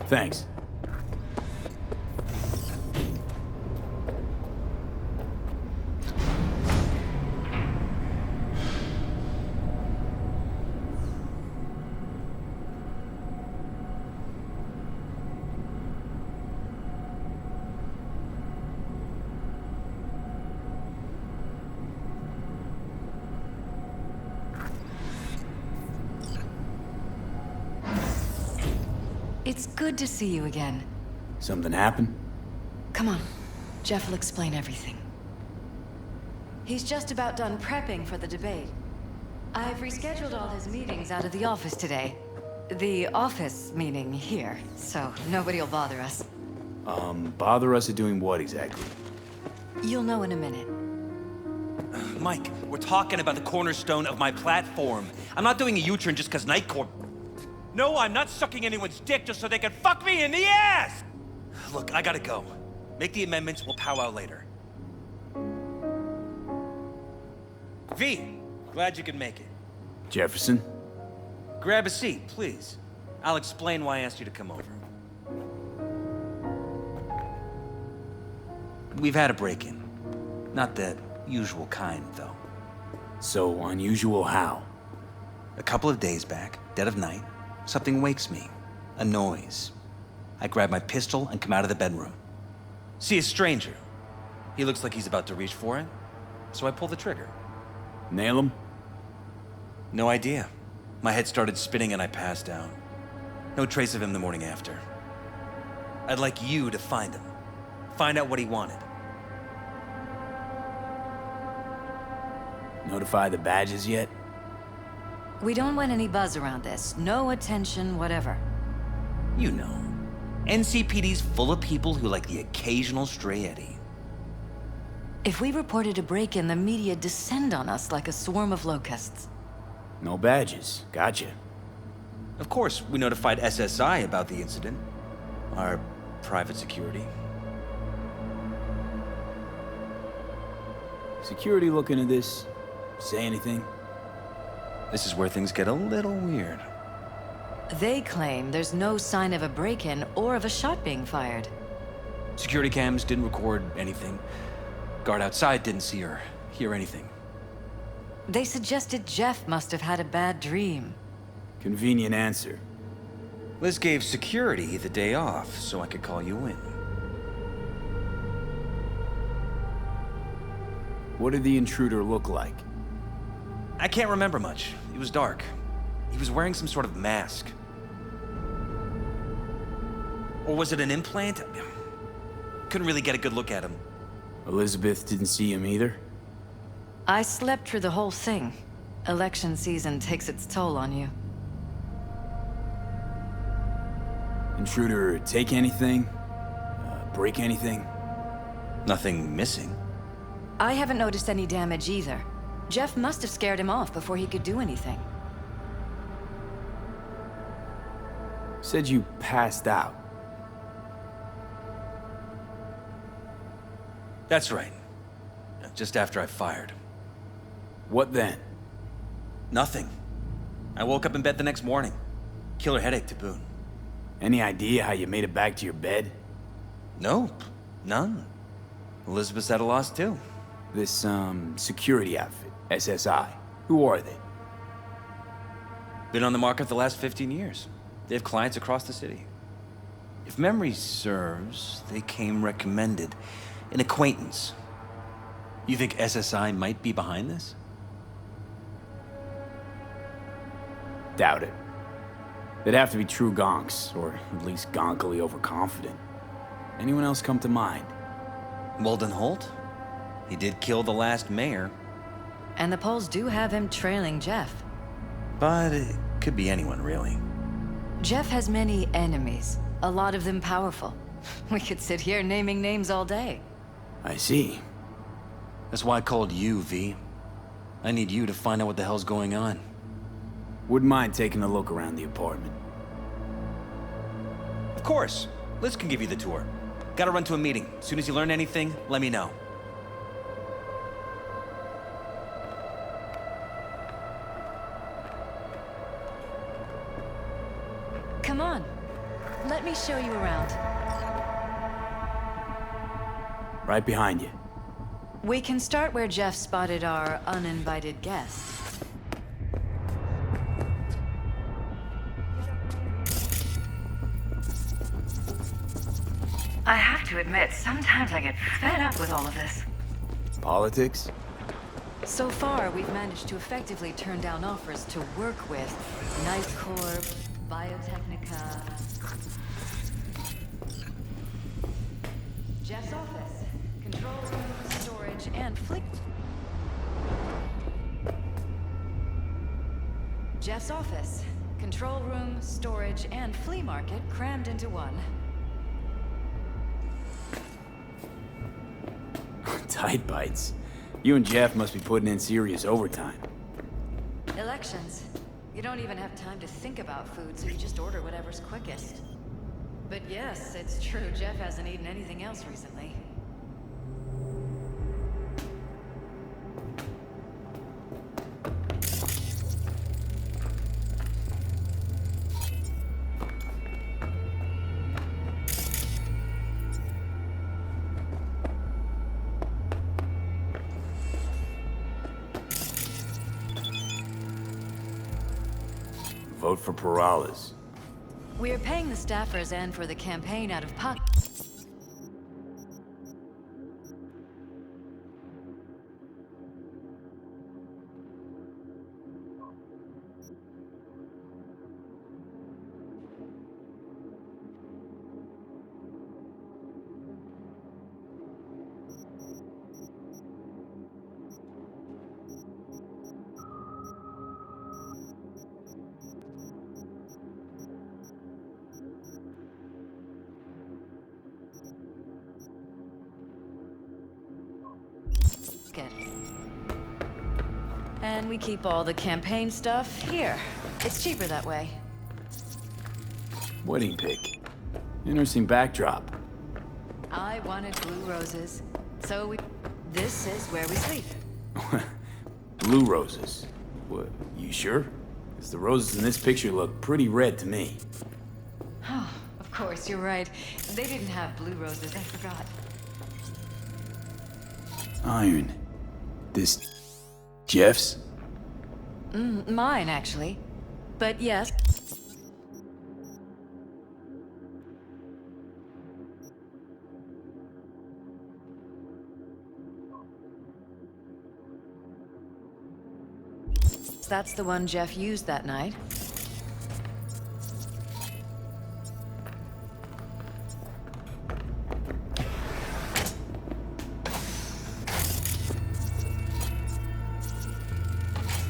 Thanks. It's good to see you again. Something happened? Come on. Jeff will explain everything. He's just about done prepping for the debate. I've rescheduled all his meetings out of the office today. The office meaning here, so nobody will bother us. Bother us at doing what exactly? You'll know in a minute. Mike, we're talking about the cornerstone of my platform. I'm not doing a U-turn just because Nightcore... No, I'm not sucking anyone's dick just so they can fuck me in the ass! Look, I gotta go. Make the amendments, we'll powwow later. V, glad you could make it. Jefferson? Grab a seat, please. I'll explain why I asked you to come over. We've had a break-in. Not the usual kind, though. So unusual how? A couple of days back, dead of night, something wakes me. A noise. I grab my pistol and come out of the bedroom. See a stranger. He looks like he's about to reach for it, so I pull the trigger. Nail him? No idea. My head started spinning and I passed out. No trace of him the morning after. I'd like you to find him. Find out what he wanted. Notify the badges yet? We don't want any buzz around this. No attention, whatever. You know. NCPD's full of people who like the occasional stray eddy. If we reported a break-in, the media descend on us like a swarm of locusts. No badges. Gotcha. Of course, we notified SSI about the incident. Our private security. Security looking at this? Say anything? This is where things get a little weird. They claim there's no sign of a break-in or of a shot being fired. Security cams didn't record anything. Guard outside didn't see or hear anything. They suggested Jeff must have had a bad dream. Convenient answer. Liz gave security the day off so I could call you in. What did the intruder look like? I can't remember much. It was dark. He was wearing some sort of mask. Or was it an implant? Couldn't really get a good look at him. Elizabeth didn't see him either? I slept through the whole thing. Election season takes its toll on you. Intruder take anything? Break anything? Nothing missing. I haven't noticed any damage either. Jeff must have scared him off before he could do anything. Said you passed out. That's right. Just after I fired. What then? Nothing. I woke up in bed the next morning. Killer headache to boot. Any idea how you made it back to your bed? Nope. None. Elizabeth's at a loss too. This, security outfit, SSI. Who are they? Been on the market the last 15 years. They have clients across the city. If memory serves, they came recommended. An acquaintance. You think SSI might be behind this? Doubt it. They'd have to be true gonks, or at least gonkily overconfident. Anyone else come to mind? Walden Holt? He did kill the last mayor. And the polls do have him trailing Jeff. But it could be anyone, really. Jeff has many enemies, a lot of them powerful. We could sit here naming names all day. I see. That's why I called you, V. I need you to find out what the hell's going on. Wouldn't mind taking a look around the apartment. Of course. Liz can give you the tour. Gotta run to a meeting. As soon as you learn anything, let me know. Come on. Let me show you around. Right behind you. We can start where Jeff spotted our uninvited guest. I have to admit, sometimes I get fed up with all of this. Politics? So far, we've managed to effectively turn down offers to work with Night Corp, Biotechnica, Jeff's office, control room, storage, and fleet. Jeff's office, control room, storage, and flea market crammed into one. Tight bites. You and Jeff must be putting in serious overtime. Elections. You don't even have time to think about food, so you just order whatever's quickest. But yes, it's true, Jeff hasn't eaten anything else recently. Vote for Perales. We're paying the staffers and for the campaign out of pocket. And we keep all the campaign stuff here. It's cheaper that way. Wedding pic. Interesting backdrop. I wanted blue roses, so this is where we sleep. Blue roses. What, you sure? Because the roses in this picture look pretty red to me. Oh, of course, you're right. They didn't have blue roses, I forgot. Iron. This... Jeff's? Mine, actually. But yes. That's the one Jeff used that night.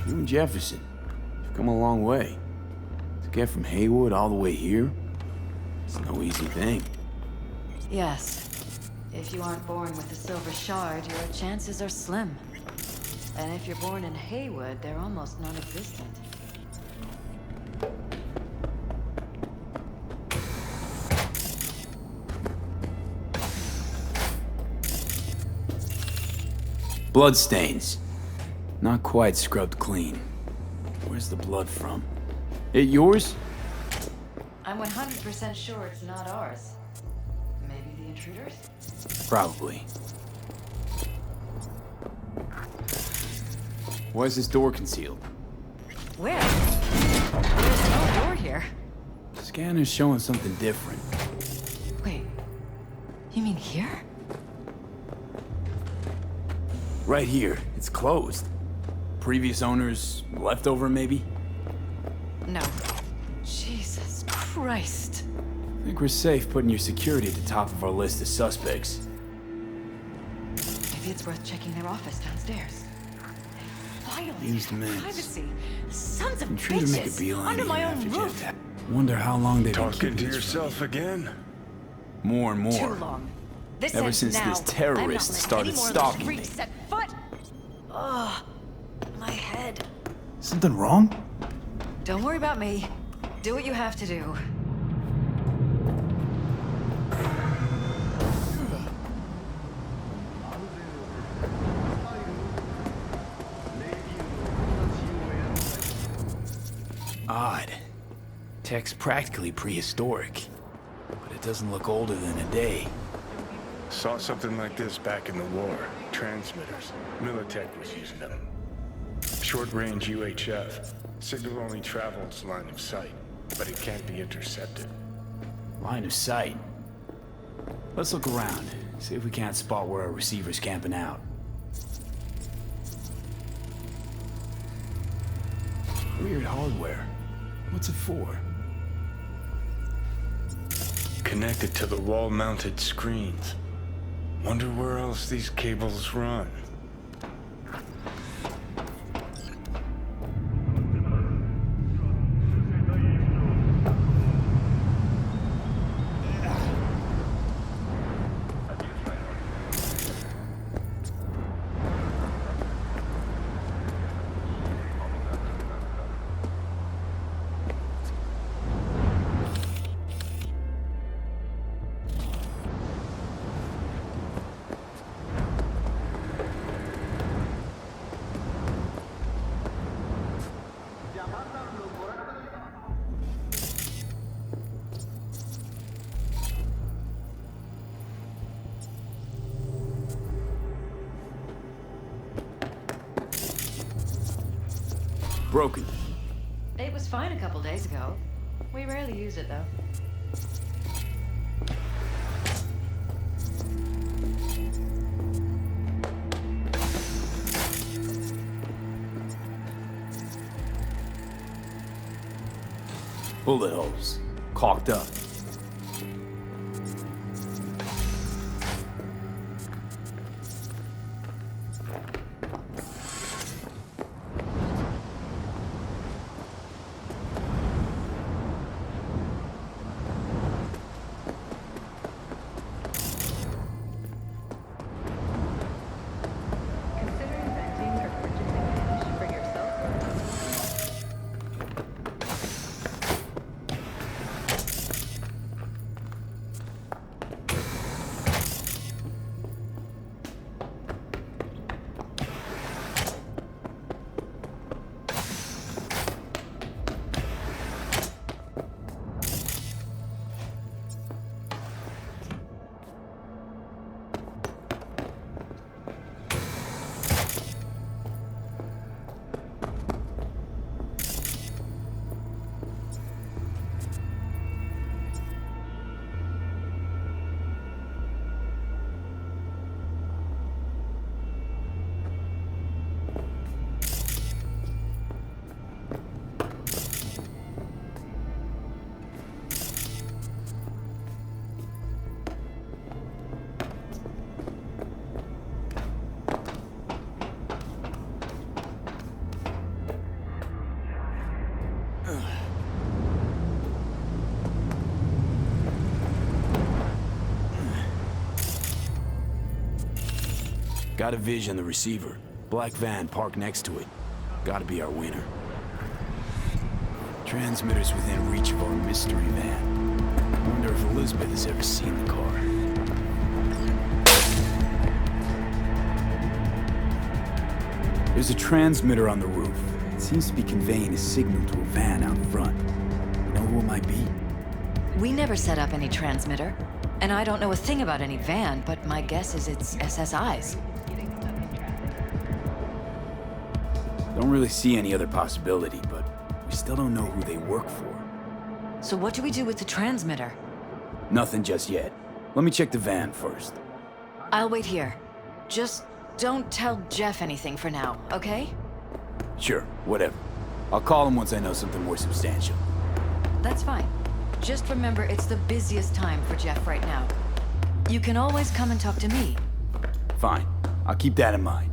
You and Jefferson. You've come a long way. To get from Haywood all the way here, it's no easy thing. Yes. If you aren't born with the silver shard, your chances are slim. And if you're born in Haywood, they're almost non-existent. Bloodstains. Not quite scrubbed clean. Where's the blood from? It yours? I'm 100% sure it's not ours. Maybe the intruders? Probably. Why is this door concealed? Where? There's no door here. Scanner's showing something different. Wait, you mean here? Right here. It's closed. Previous owners, leftover maybe? No. Jesus Christ. I think we're safe putting your security at the top of our list of suspects. Maybe it's worth checking their office downstairs. Violated Used men. privacy. Sons of Intruder make a bitches. beeline Under my here own after roof. Jeff. Wonder how long they've been Talking keeping to this yourself from you. again? More and more. Too long. This Ever ends since now. this terrorist I'm not started letting any more of stalking those me. freaks set foot. Ugh. My head. Something wrong? Don't worry about me. Do what you have to do. Odd. Tech's practically prehistoric. it doesn't look older than a day. Saw something like this back in the war. Transmitters. Militech was using them. Short-range UHF. Signal only travels line of sight, but it can't be intercepted. Line of sight. Let's look around. See if we can't spot where our receiver's camping out. Weird hardware. What's it for? Connected to the wall-mounted screens. Wonder where else these cables run. Broken. It was fine a couple days ago. We rarely use it, though. Bullet holes. Caulked up. Considering venting or purchasing damage for yourself? Got a vision, the receiver. Black van parked next to it. Gotta be our winner. Transmitters within reach of our mystery van. Wonder if Elizabeth has ever seen the car. There's a transmitter on the roof. It seems to be conveying a signal to a van out front. You know who it might be? We never set up any transmitter. And I don't know a thing about any van, but my guess is it's SSI's. Don't really see any other possibility, but we still don't know who they work for. So what do we do with the transmitter? Nothing just yet. Let me check the van first. I'll wait here. Just don't tell Jeff anything for now, okay? Sure, whatever. I'll call him once I know something more substantial. That's fine. Just remember it's the busiest time for Jeff right now. You can always come and talk to me. Fine. I'll keep that in mind.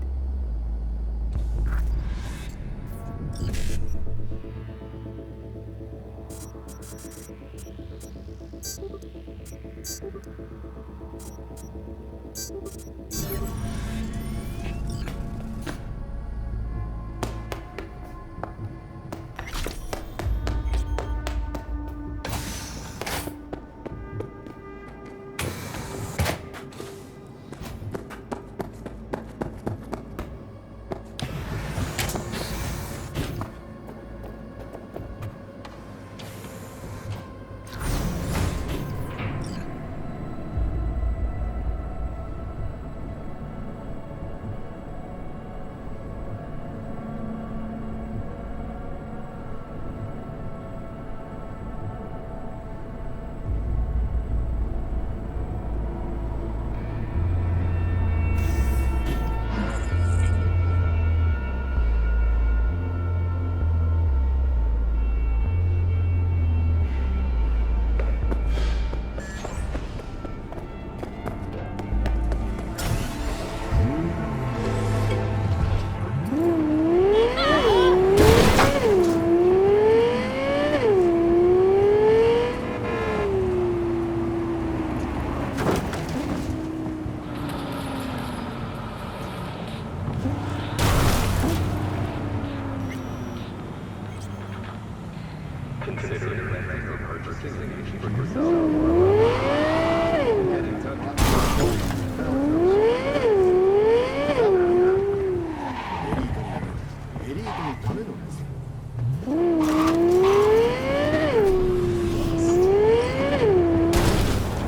Consider renting or purchasing for yourself.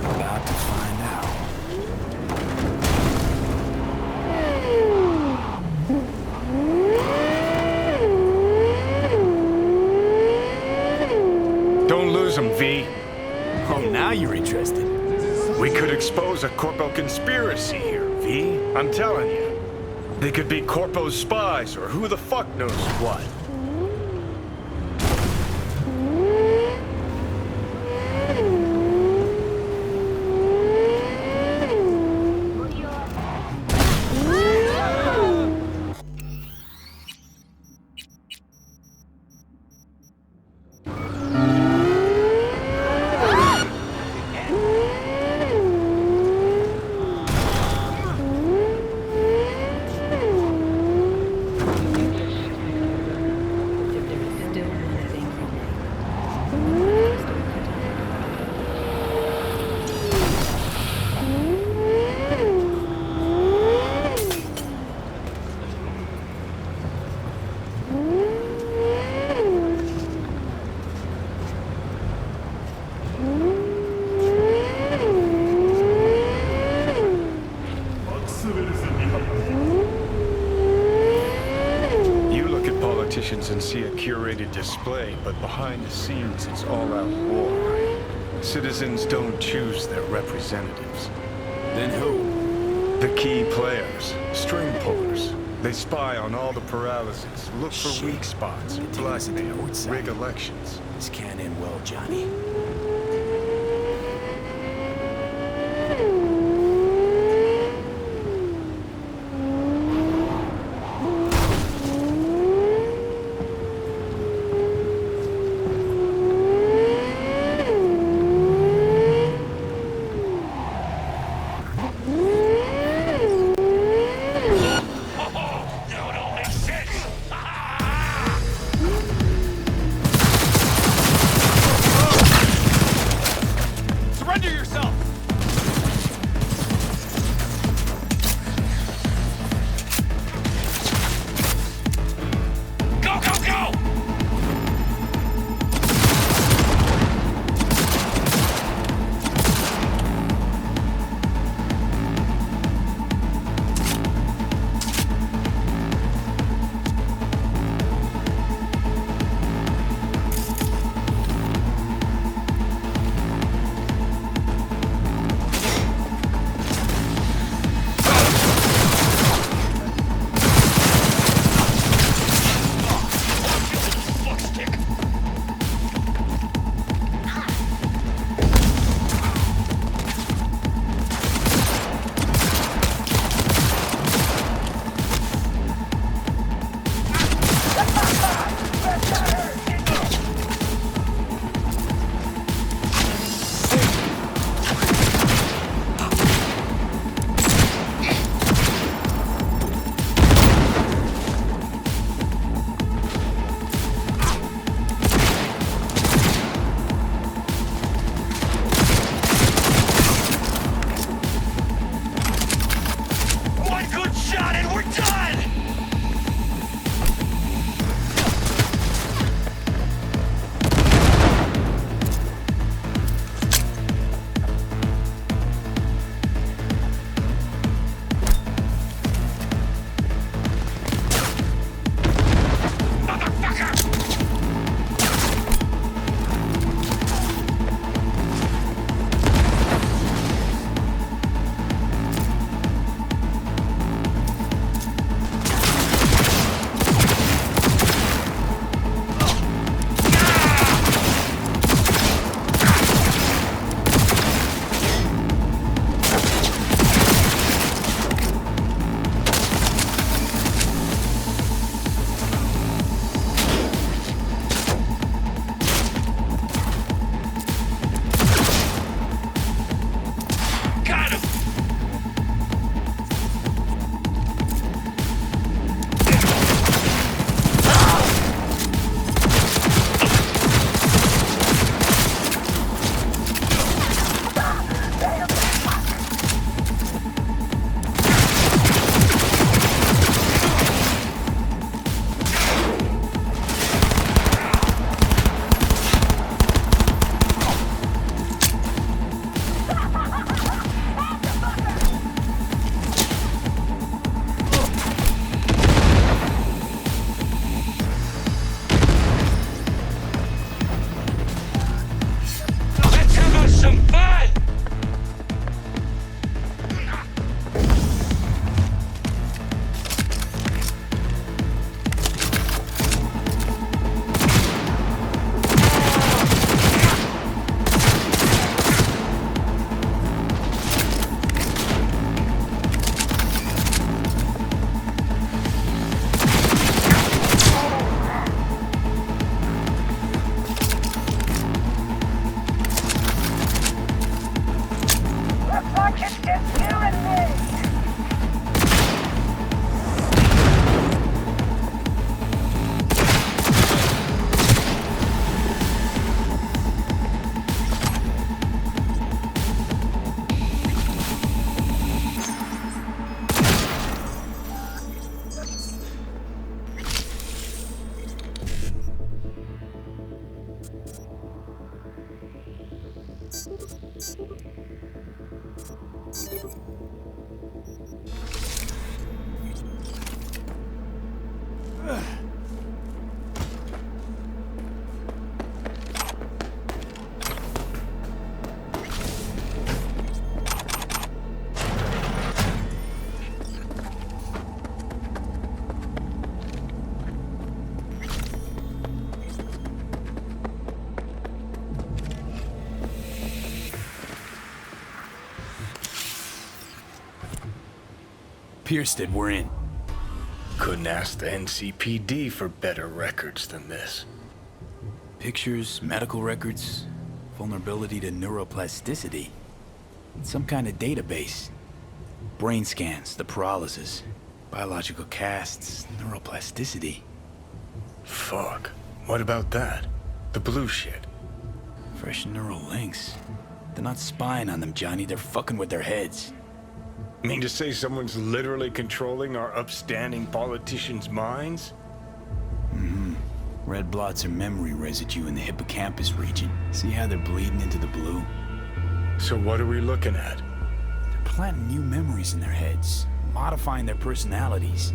About to find out. Don't lose them, V. Oh, now you're interested. We could expose a Corpo conspiracy here, V. I'm telling you. They could be Corpo's spies, or who the fuck knows what. And see a curated display, but behind the scenes it's all out war. Citizens don't choose their representatives. Then who? The key players, string pullers. They spy on all the paralysis, look for Shit. weak spots, You're taking us into blackmail, port side. rig elections. This can't end well, Johnny. Pierced it, we're in. Couldn't ask the NCPD for better records than this. Pictures, medical records, vulnerability to neuroplasticity. Some kind of database. Brain scans, the paralysis, biological casts, neuroplasticity. Fuck. What about that? The blue shit. Fresh neural links. They're not spying on them, Johnny. They're fucking with their heads. Mean to say someone's literally controlling our upstanding politicians' minds? Red blots are memory residue in the hippocampus region. See how they're bleeding into the blue? So what are we looking at? They're planting new memories in their heads, modifying their personalities.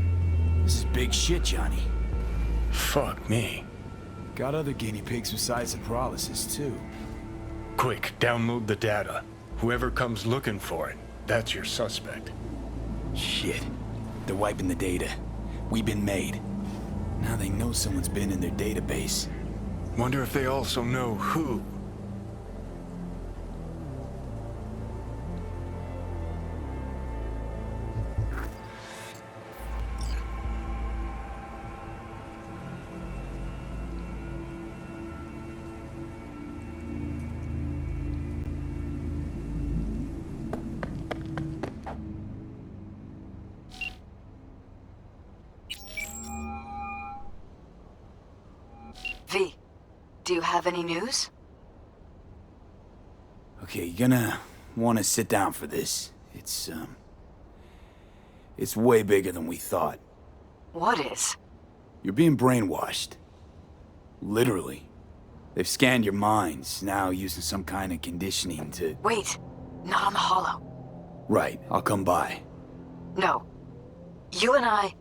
This is big shit, Johnny. Fuck me. Got other guinea pigs besides the paralysis, too. Quick, download the data. Whoever comes looking for it, that's your suspect. Shit. They're wiping the data. We've been made. Now they know someone's been in their database. Wonder if they also know who. V, do you have any news? Okay, you're gonna want to sit down for this. It's way bigger than we thought. What is? You're being brainwashed. Literally. They've scanned your minds, now using some kind of conditioning to... Wait, not on the holo. Right, I'll come by. No. You and I,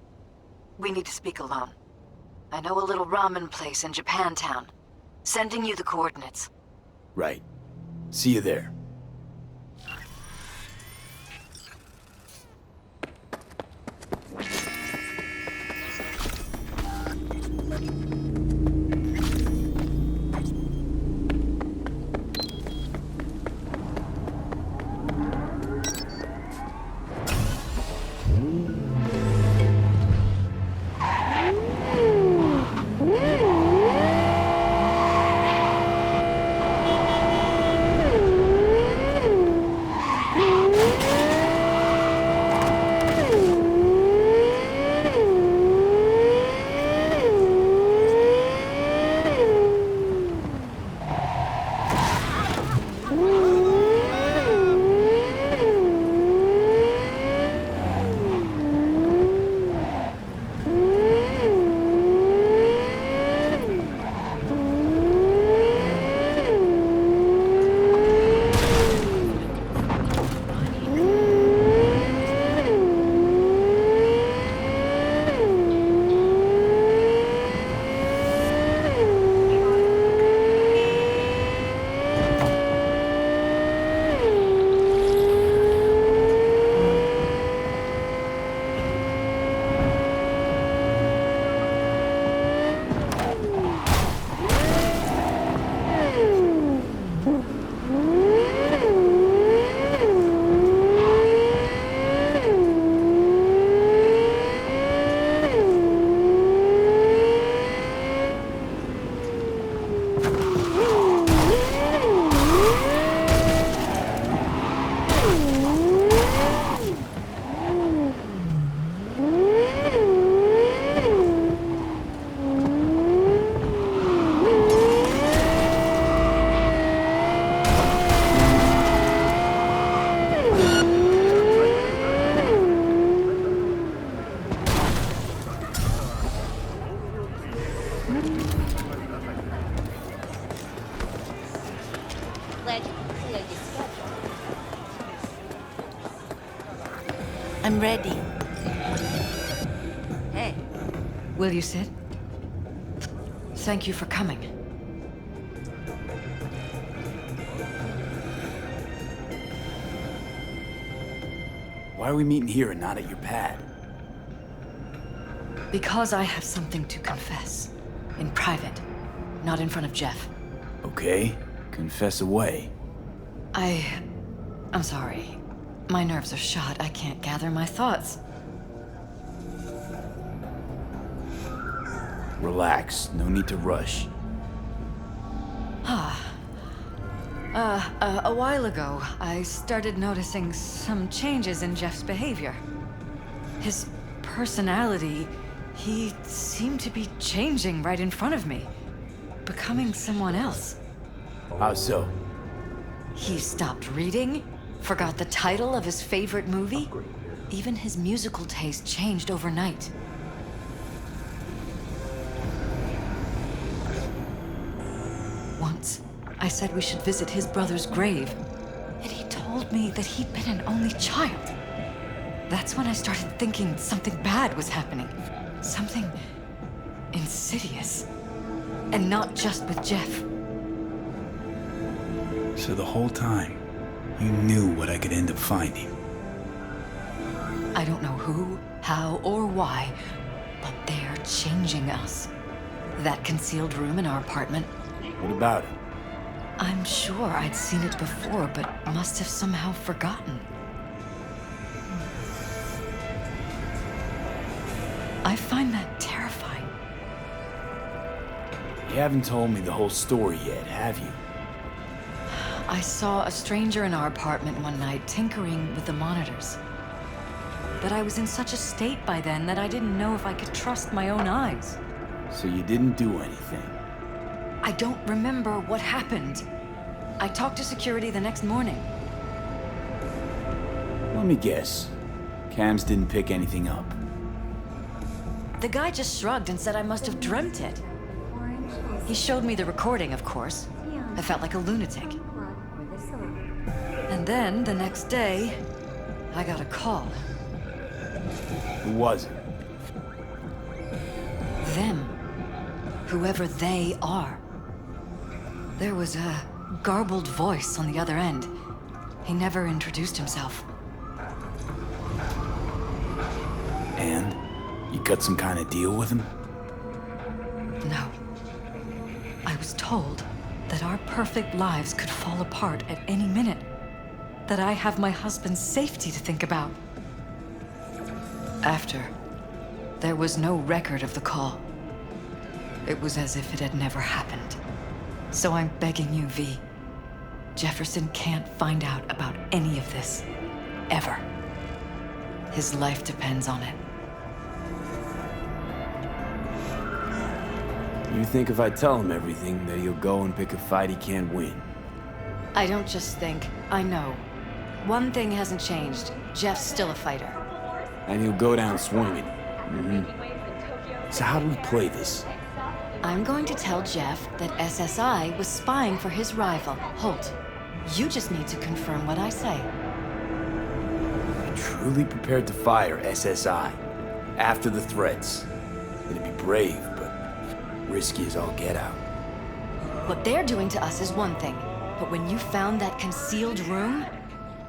we need to speak alone. I know a little ramen place in Japantown. Sending you the coordinates. Right. See you there. Glad you can clear your schedule. I'm ready. Hey, will you sit? Thank you for coming. Why are we meeting here and not at your pad? Because I have something to confess. In private, not in front of Jeff. Okay, confess away. I'm sorry. My nerves are shot. I can't gather my thoughts. Relax, no need to rush. A while ago, I started noticing some changes in Jeff's behavior. His personality, he seemed to be changing right in front of me. Becoming someone else. How so? He stopped reading, forgot the title of his favorite movie. Even his musical taste changed overnight. Once, I said we should visit his brother's grave, and he told me that he'd been an only child. That's when I started thinking something bad was happening. Something insidious. And not just with Jeff. So the whole time, you knew what I could end up finding. I don't know who, how, or why, but they're changing us. That concealed room in our apartment, What about it? I'm sure I'd seen it before, but must have somehow forgotten. I find that terrifying. You haven't told me the whole story yet, have you? I saw a stranger in our apartment one night tinkering with the monitors. But I was in such a state by then that I didn't know if I could trust my own eyes. So you didn't do anything? I don't remember what happened. I talked to security the next morning. Let me guess. Cams didn't pick anything up. The guy just shrugged and said I must have dreamt it. He showed me the recording, of course. I felt like a lunatic. And then, the next day, I got a call. Who was it? Them. Whoever they are. There was a garbled voice on the other end. He never introduced himself. And? You cut some kind of deal with him? No. I was told that our perfect lives could fall apart at any minute. That I have my husband's safety to think about. After, there was no record of the call. It was as if it had never happened. So I'm begging you, V. Jefferson can't find out about any of this. Ever. His life depends on it. You think if I tell him everything, that he'll go and pick a fight he can't win? I don't just think, I know. One thing hasn't changed. Jeff's still a fighter. And he'll go down swinging. So how do we play this? I'm going to tell Jeff that SSI was spying for his rival, Holt. You just need to confirm what I say. You're truly prepared to fire SSI after the threats. It'd be brave, but risky as all get out. What they're doing to us is one thing, but when you found that concealed room,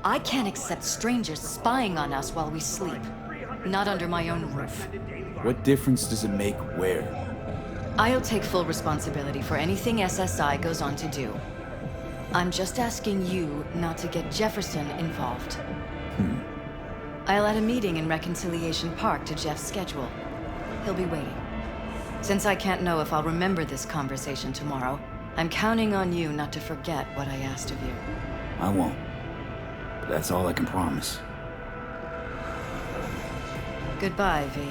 I can't accept strangers spying on us while we sleep. Not under my own roof. What difference does it make where? I'll take full responsibility for anything SSI goes on to do. I'm just asking you not to get Jefferson involved. I'll add a meeting in Reconciliation Park to Jeff's schedule. He'll be waiting. Since I can't know if I'll remember this conversation tomorrow, I'm counting on you not to forget what I asked of you. I won't. But that's all I can promise. Goodbye, V.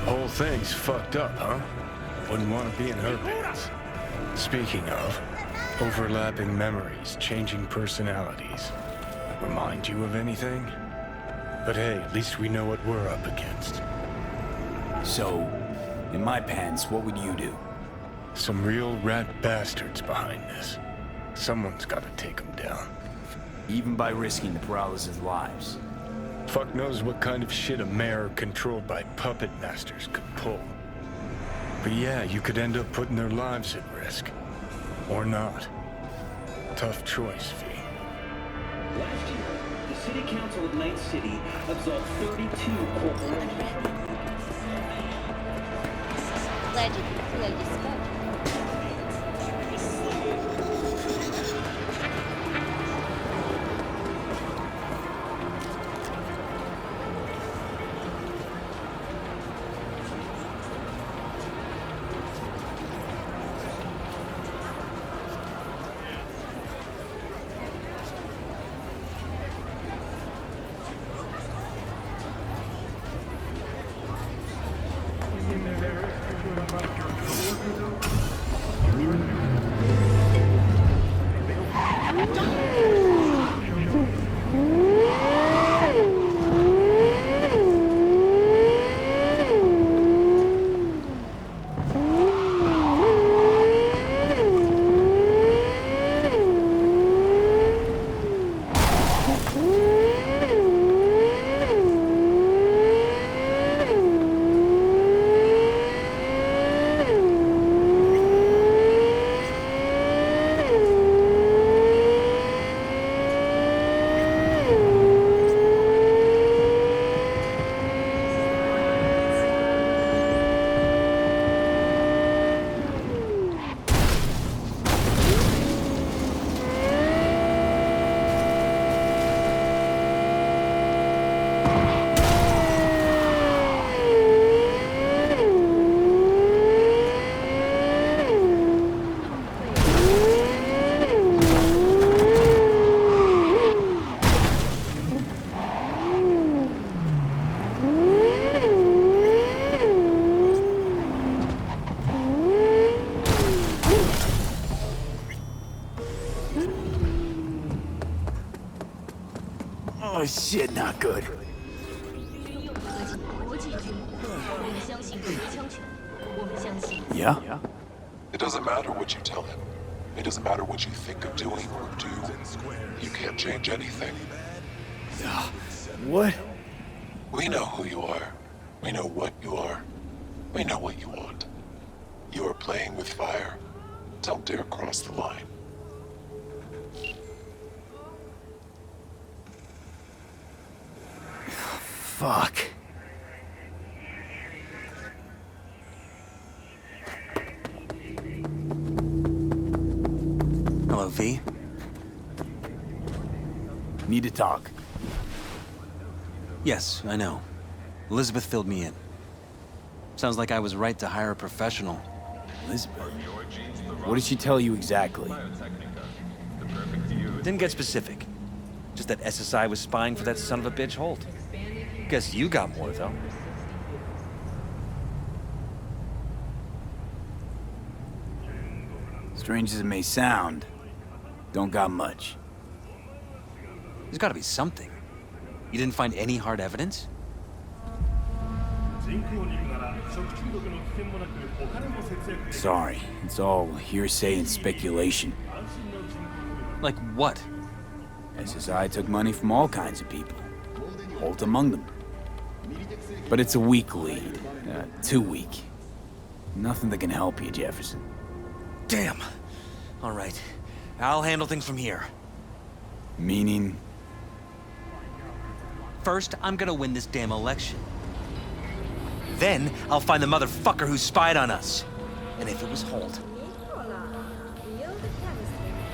Whole thing's fucked up, huh? Wouldn't want to be in her pants. Speaking of, overlapping memories, changing personalities. Remind you of anything? But hey, at least we know what we're up against. So, in my pants, what would you do? Some real rat bastards behind this. Someone's got to take them down. even by risking the Perales' lives. Fuck knows what kind of shit a mayor controlled by puppet masters could pull. But yeah, you could end up putting their lives at risk. Or not. Tough choice, V. Last year, the City Council of Night City absolved 32 corporations. Allegedly, clearly spoken. Oh shit, not good. Yeah? It doesn't matter what you tell him. It doesn't matter what you think of doing or do. You can't change anything. What? We know who you are. We know what you are. We know what you want. You are playing with fire. Don't dare cross the line. Fuck. Hello, V. Need to talk. Yes, I know. Elizabeth filled me in. Sounds like I was right to hire a professional. Elizabeth? What did she tell you exactly? Didn't get specific. Just that SSI was spying for that son of a bitch Holt. Guess you got more, though. Strange as it may sound, don't got much. There's gotta be something. You didn't find any hard evidence? Sorry, it's all hearsay and speculation. Like what? SSI took money from all kinds of people. Holt among them. But it's a weak lead. Too weak. Nothing that can help you, Jefferson. Damn. All right. I'll handle things from here. Meaning? First, I'm gonna win this damn election. Then, I'll find the motherfucker who spied on us. And if it was Holt,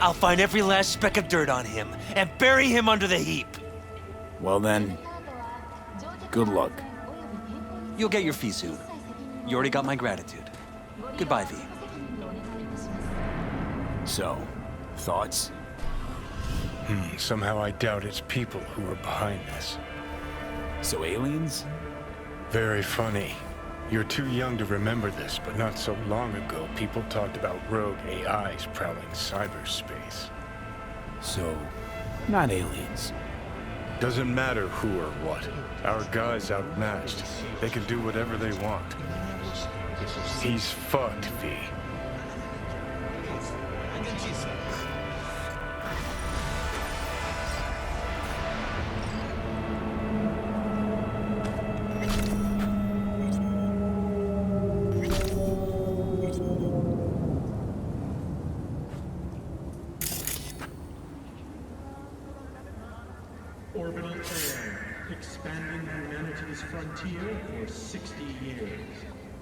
I'll find every last speck of dirt on him and bury him under the heap. Well then, good luck. You'll get your fee soon. You already got my gratitude. Goodbye, V. So, thoughts? Somehow I doubt it's people who are behind this. So aliens? Very funny. You're too young to remember this, but not so long ago, people talked about rogue AIs prowling cyberspace. So, not aliens. Doesn't matter who or what. Our guy's outmatched. They can do whatever they want. He's fucked, V. expanding humanity's frontier for 60 years.